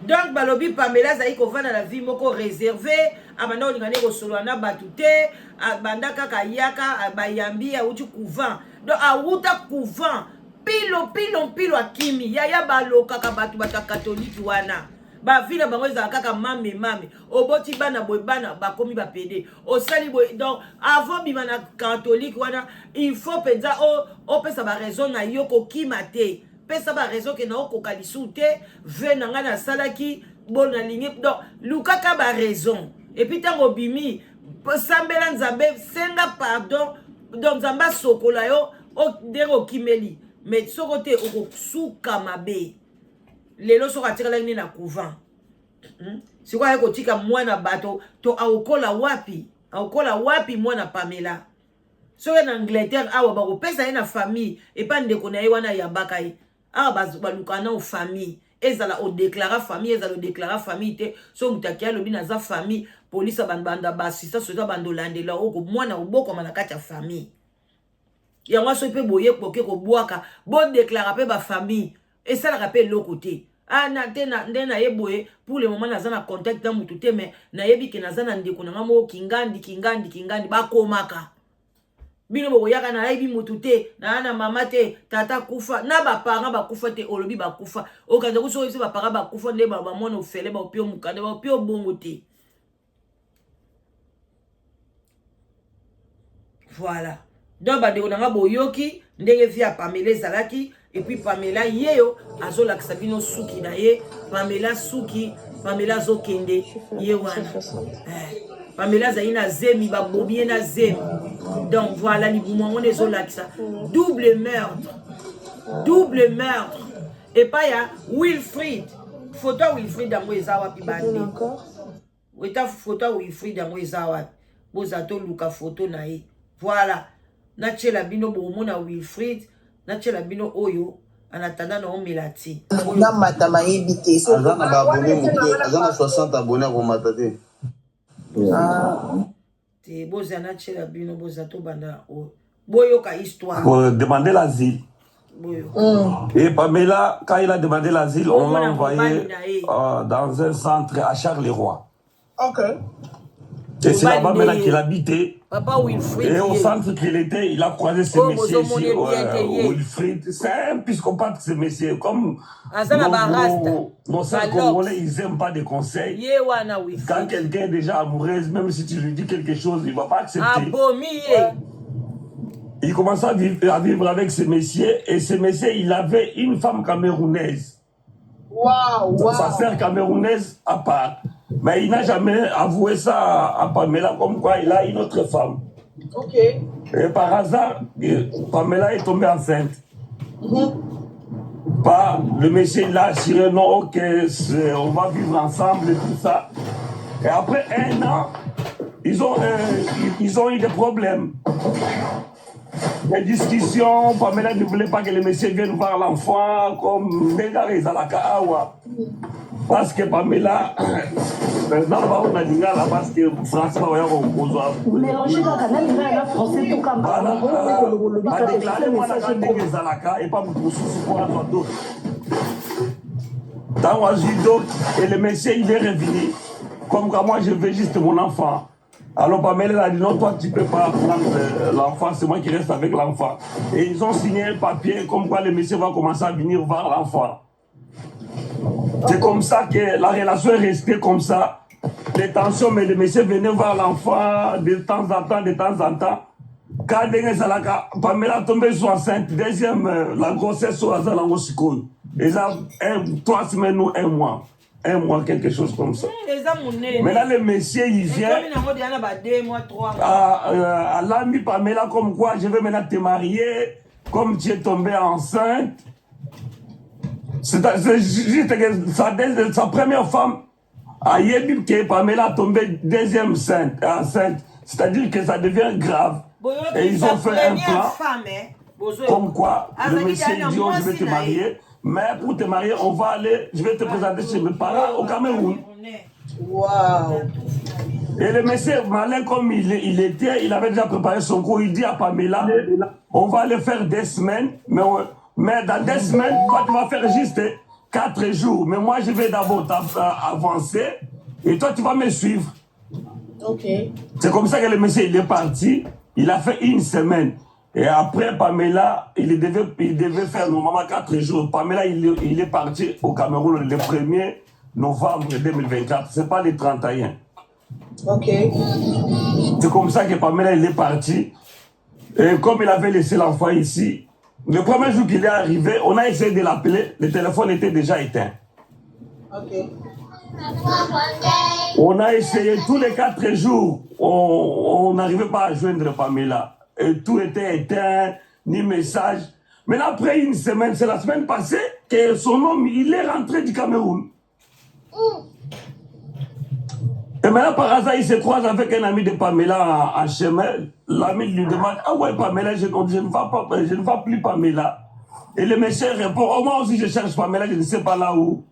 Donc balobi Pamela zai ko vana la vie moko réservée abanda olingane ko solwana batute abanda kaka yaka bayambi ya uti couvent donc awuta couvent pilo akimi ya baloka ka batu bata catholique wana ba vile bango za kaka mame oboti bana boy bana bakomi ba pede osali boy donc avant bimana catholique wana il faut penza o pesa ba raison na yoko kimate pesa ba raison ke na okoka lisute ve na nga na salaki bona lingi donc lukaka ba raison et puis tango bimi sambela nzambe senga pardon donc nzamba sokola yo o dero kimeli mais sokote okosuka mabe lelo soka tirala ni na couvent siko ayeko tika mwana bato to aokola wapi mwana Pamela so en Angleterre awa ba ko pesa na famille et pas ndeko na ye wana ya bakai balukana au famille ezala o déclara famille ezala o déclara famille te so mutakia lobi na za famille police banda basisa so za bandolandela oko mwana oboko manakati ya famille yango so pe boye poke ko bwaka bo déclara pe ba famille esala pe loko te na tena ndena yeboye pour le moment naza na contact na mutu te mais na yebi ke naza na ndeko na ngamo kingandi bakomaka bino boyaka na yebi mutu te na mama te tata kufa na ba parents bakufa te olobi bakufa okaza ko so ba parents bakufa nde ba mona ofele ba opio mukande ba opio bongo te. Voilà. Donc badeko nanga boyoki ndenge via Pamela zalaki et puis Pamela yeyo azola kisabino suki na ye Pamela suki Pamela zokende ye wana Pamela zaina zemi ba bobie na zemi donc voilà libuma on ezola kisa double meurtre et pas ya Wilfried photo Wilfried dango ezawa pi bande weta photo Wilfried dango ezawa bozato luka photo na ye voilà na chela bino bomona Wilfried na chela bino oyo anatanda na omelati na matama yebite so azana ba abonné muke azana 60 abonnés ko matate te boza na chela bino bozato banda o boyoka histoire pour demander l'asile Et Pamela, quand il a demandé l'asile, on l'a envoyé dans un centre à Charleroi. Ok. Et c'est là-bas maintenant qu'il habitait. Papa Wilfried. Et au centre qu'il était, il a croisé ces messieurs ici. Wilfried, c'est un psychopathe, ces messieurs. Comme nos sœurs congolais, ils n'aiment pas des conseils. Quand quelqu'un est déjà amoureux, même si tu lui dis quelque chose, il ne va pas accepter. Il commençait à vivre avec ces messieurs. Et ces messieurs, il avait une femme camerounaise. Sa sœur camerounaise à part. Mais il n'a jamais avoué ça à Pamela, comme quoi il a une autre femme. Ok. Et par hasard, Pamela est tombée enceinte. Le monsieur l'a assuré, non, ok, on va vivre ensemble et tout ça. Et après 1 an, ils ont eu des problèmes. Des discussions, Pamela ne voulait pas que les messieurs viennent voir l'enfant, comme Négaré Zalaka. Parce que Pamela, maintenant, on a dit là, parce que François va y avoir un besoin. Mélanger dans le canal, il y a un français tout comme ça. On a déclaré moi la grande Zalaka et pas pour souffrir pour d'autres. Dans le judo, et le monsieur, il est revenu. Comme quand moi, je veux juste mon enfant. Alors Pamela a dit non, toi tu ne peux pas prendre l'enfant, c'est moi qui reste avec l'enfant. Et ils ont signé un papier comme quoi le monsieur va commencer à venir voir l'enfant. C'est comme ça que la relation est restée comme ça. Les tensions, mais le monsieur venait voir l'enfant de temps en temps. Quand Pamela tombée sur enceinte, deuxième, la grossesse sur la Zalangosiko. Et ça, 3 semaines ou 1 mois. 1 mois, quelque chose comme ça. Maintenant, le monsieur, il vient à l'ami Pamela, comme quoi je vais maintenant te marier, comme tu es tombée enceinte. C'est juste que sa première femme, a dit que Pamela a tombé deuxième enceinte. C'est-à-dire que ça devient grave. Et ils ont fait un plan, comme quoi le monsieur dit, oh, je vais te marier. Mais pour te marier, on va aller, je vais te présenter chez mes parents au Cameroun. Et le monsieur, malin comme il était, il avait déjà préparé son cours. Il dit à Pamela, on va aller faire 2 semaines, mais dans 2 semaines, toi tu vas faire juste 4 jours. Mais moi je vais d'abord avancer et toi tu vas me suivre. C'est comme ça que le monsieur il est parti. Il a fait 1 semaine. Et après, Pamela, il devait faire normalement 4 jours. Pamela, il est parti au Cameroun le 1er novembre 2024. Ce n'est pas le 31. C'est comme ça que Pamela, il est parti. Et comme il avait laissé l'enfant ici, le premier jour qu'il est arrivé, on a essayé de l'appeler. Le téléphone était déjà éteint. On a essayé tous les 4 jours. On n'arrivait pas à joindre Pamela. Et tout était éteint, ni message. Mais là, après 1 semaine, c'est la semaine passée, que son homme, il est rentré du Cameroun. Et maintenant, par hasard, il se croise avec un ami de Pamela en chemin. L'ami lui demande, ah ouais, Pamela, je ne vois plus Pamela. Et le monsieur répond, oh, moi aussi je cherche Pamela, je ne sais pas là où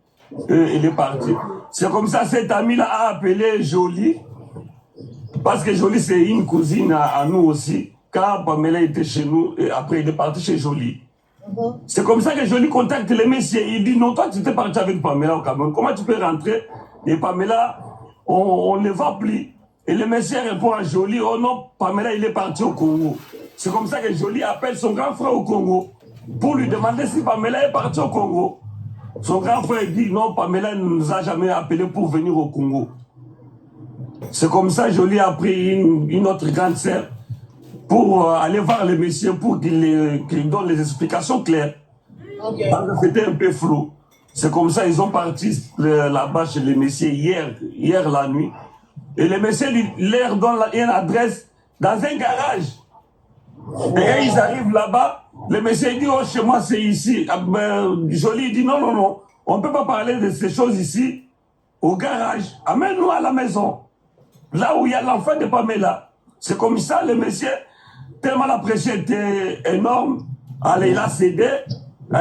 il est parti. C'est comme ça, cet ami-là a appelé Jolie. Parce que Jolie, c'est une cousine à nous aussi. Quand Pamela était chez nous, et après il est parti chez Jolie. C'est comme ça que Jolie contacte le monsieur. Il dit, non, toi tu étais parti avec Pamela au Cameroun. Comment tu peux rentrer? Et Pamela, on ne va plus. Et le monsieur répond à Jolie, oh non, Pamela, il est parti au Congo. C'est comme ça que Jolie appelle son grand frère au Congo pour lui demander si Pamela est partie au Congo. Son grand frère dit, non, Pamela ne nous a jamais appelé pour venir au Congo. C'est comme ça que Jolie a pris une autre grande sœur pour aller voir le monsieur pour qu'il donne les explications claires. C'était un peu flou. C'est comme ça ils ont parti là-bas chez le monsieur hier la nuit. Et le monsieur leur donne une adresse dans un garage. Et ils arrivent là-bas, le monsieur dit, oh, chez moi c'est ici. Jolie dit, non, non, non, on ne peut pas parler de ces choses ici au garage. Amène-nous à la maison. Là où il y a l'enfant de Pamela. C'est comme ça, le monsieur, tellement la pression était énorme, allez, il a cédé,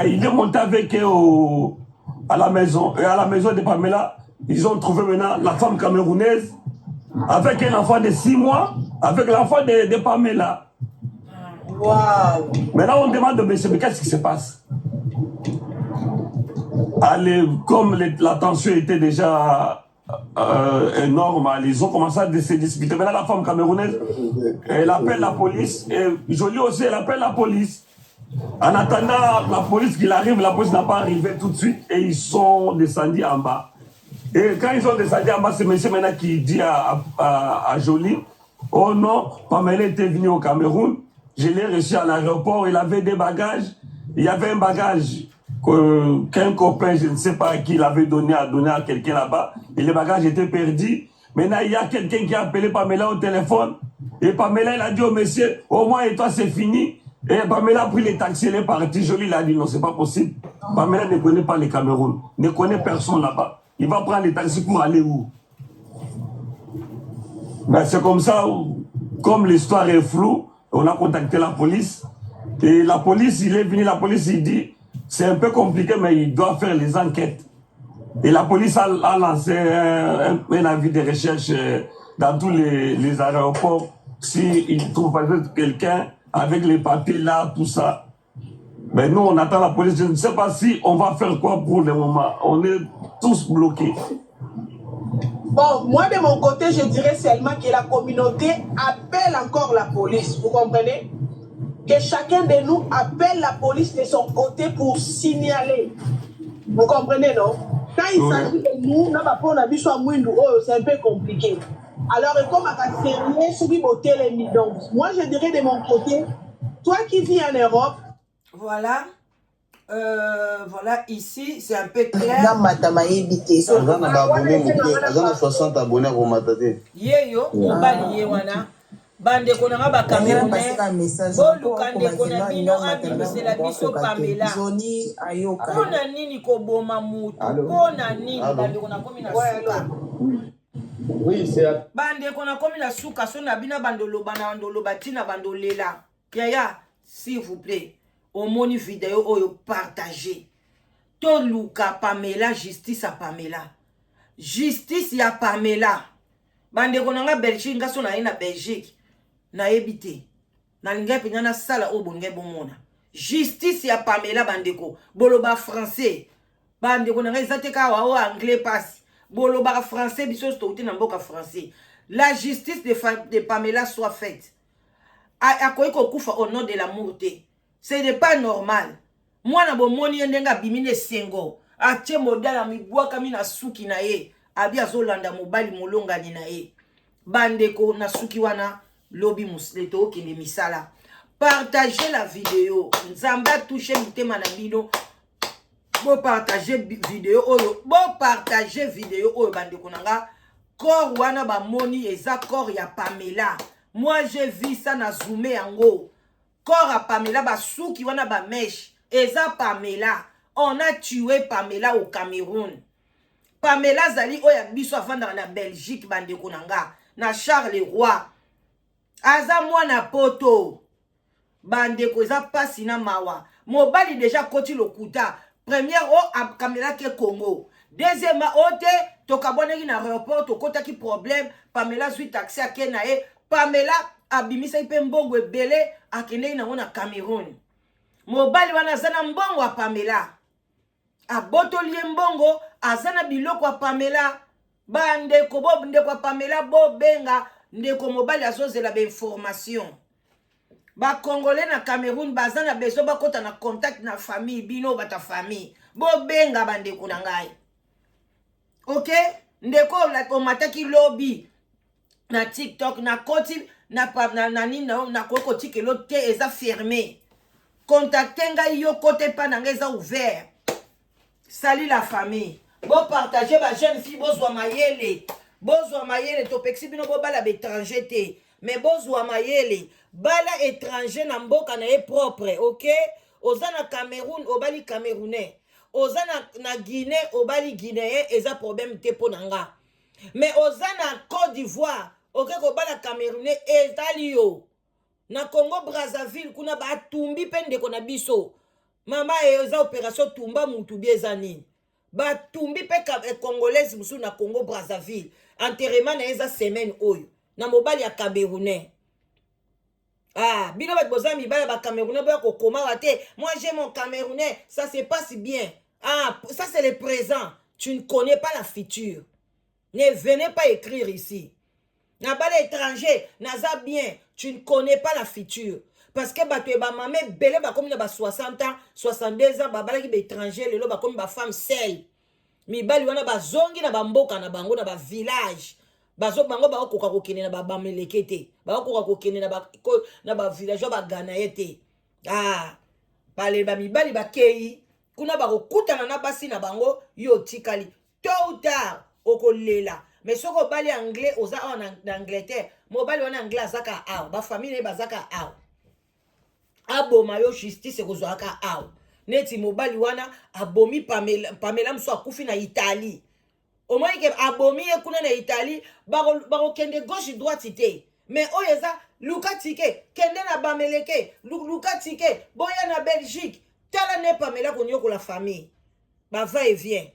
il est monté avec eux à la maison. Et à la maison de Pamela, ils ont trouvé maintenant la femme camerounaise avec un enfant de 6 mois, avec l'enfant de Pamela. Waouh. Maintenant, on demande de monsieur, mais qu'est-ce qui se passe? Allez, comme la tension était déjà énorme, ils ont commencé à se disputer. Maintenant, la femme camerounaise, elle appelle la police, et Jolie aussi, elle appelle la police. En attendant la police qu'il arrive, la police n'a pas arrivé tout de suite, et ils sont descendus en bas. Et quand ils sont descendus en bas, c'est monsieur maintenant qui dit à Jolie, oh non, Pamela était venue au Cameroun, je l'ai reçu à l'aéroport, il avait des bagages, il y avait un bagage qu'un copain, je ne sais pas qui l'avait donné à quelqu'un là-bas, et les bagages étaient perdus. Maintenant, il y a quelqu'un qui a appelé Pamela au téléphone, et Pamela, elle a dit au monsieur, au moins, et toi, c'est fini. Et Pamela a pris les taxis, elle est partie. Jolie, il a dit, non, c'est pas possible. Pamela ne connaît pas le Cameroun, ne connaît personne là-bas. Il va prendre les taxis pour aller où? Ben, c'est comme ça, comme l'histoire est floue, on a contacté la police. Et la police, il est venu, la police, il dit, c'est un peu compliqué, mais il doit faire les enquêtes. Et la police a lancé un avis de recherche dans tous les aéroports. S'il trouve par exemple quelqu'un avec les papiers là, tout ça. Mais nous, on attend la police. Je ne sais pas si on va faire quoi pour le moment. On est tous bloqués. Bon, moi de mon côté, je dirais seulement que la communauté appelle encore la police. Vous comprenez? Que chacun de nous appelle la police de son côté pour signaler. Vous comprenez, non? Quand il s'agit de nous, c'est un peu compliqué. Alors, comme à donc, moi, je dirais de mon côté, toi qui vis en Europe, voilà. Voilà, ici, c'est un peu clair. Azana 60 abonnés pour Matate. Yeyo, mobali ye wana. Bande konanga ba Camerounais. Boluka ndeko na bino abimisela biso Pamela. Pona nini koboma mutu? Pona nini bande kona komi na suka? Oui, c'est... Bande kona komi na suka, so na bina bandolo bana bandolo batina bandolela. Yaya, s'il vous plaît. Omoni vidéo oyo partager. To luka Pamela, justice à Pamela. Justice ya Pamela. Bande konanga Belgique, nga so na ina Belgique. Na ebite. Na linga penya na sala o bonge bomona. Justice ya Pamela bandeko. Boloba français. Bandeko na ezate ka wa o anglais passe. Boloba français biso stouti na mboka français. La justice de Pamela soit faite. Akoyi ko kufa au nom de l'amour te. Ce n'est pas normal. Moi na bomoni ndenga bimine sengo. Atie modala mibwaka mina suki na ye. Abi azolanda mobali molonga ni na ye. Bandeko na suki wana lobi musleto kende misala. Partagez la vidéo. Nzamba touche mitema na bino. Bo partager vidéo oyo. Bo partager vidéo oyo bandeko nanga. Corps wana ba moni eza corps ya Pamela. Moi j'ai vu ça na zoomé yango. Corps à Pamela ba souki wana ba mèche. Eza Pamela. On a tué Pamela au Cameroun. Pamela zali oya biso avant dans la Belgique bandeko nanga. Na Charleroi. Aza mwana poto. Bandeko eza pasi na mawa. Mobali déjà koti lokuta. Première o Pamela ke Congo. Deuxième ote tokaboneki na aéroport tokota ki problème. Pamela zui taxi a kenae. Pamela abimisa ipe mbongo ebele akende na wona Cameroun. Mobali wana zana mbongo a Pamela. Abotoli mbongo azana biloko a Pamela. Bandeko bo ndeko a Pamela bo benga ndeko mobali azozela ba information. Ba Congolais na Cameroun bazana beso ba kota na contact na famille bino bata famille. Bo benga bandeko na ngai. OK? Ndeko la komataki lobby na TikTok na koti na koko tikelo te eza fermé. Contactez ngai yo kote pa na ngai eza ouvert. Salut la famille. Bo partager ba jeune fille bozwa mayele. Bozwa mayele to pexi bino bo bala étranger te. Mais bozwa mayele. Bala étranger na mboka na e propre, OK? Ozana Cameroun, obali Camerounais. Ozana na Guinée, obali Guinéen, eza problème te po nanga. Mais ozana Côte d'Ivoire, OK ko bala Camerounais etalio. Na Congo Brazzaville kuna ba tumbi pende ko na biso. Mama eza opération tumba mutu biezani. Ba tumbi pe congolaise musu na Congo Brazzaville. Enterrement na eza semaine oyo. Na mobali ya Camerounais. Ah, bino bat boza mibala ba Camerounais ba ko koma wate. Moi j'ai mon Camerounais, ça c'est pas si bien. Ah, ça c'est le présent. Tu ne connais pas la future. Ne venez pas écrire ici. Na ba l'étranger, naza bien, tu ne connais pas la future. Parce que bato ba mamé belé ba comme na ba 60 ans, 62 ans ba bala ki ba étranger lelo ba comme ba femme seule. Mibali wana ba zongi na ba mboka na bango na ba village. Bazo bango ba okoka kokene na ba bamelekete. Ba okoka kokene na ba village ba ganaete. Ah, bale ba mibali ba kei kuna ba kokutana na basi na bango yo tikali. Tôt ou tard okolela. Mais soko bali anglais oza en Angleterre, mo bali wana anglais azaka aw, ba famille ba zaka aw. Aboma yo justice kozwaka aw. Neti mobali wana abomi Pamela mso akufi na Italie. Au moins que abomi ekuna na Italie, baro kende gauche droite te. Mais oyeza Luka tike kende na bameleke, Luka tike boya na Belgique. Tala ne Pamela konyo ko la famille. Ba va et vient.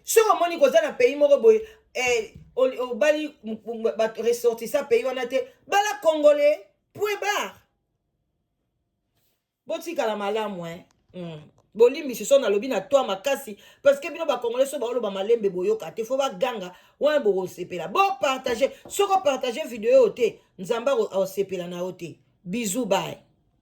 Si on moni koza na pays moko boy au bali ba ressorti ça pays wana te bala congolais point bar. Botika la malamu Bolimbi ce sont na lobi na toi makasi parce que bino ba congolais so ba lo ba malembe boyoka te faut ba ganga wana bo sepela bo partager soko partager vidéo te nzamba o sepela na ote bisous bye.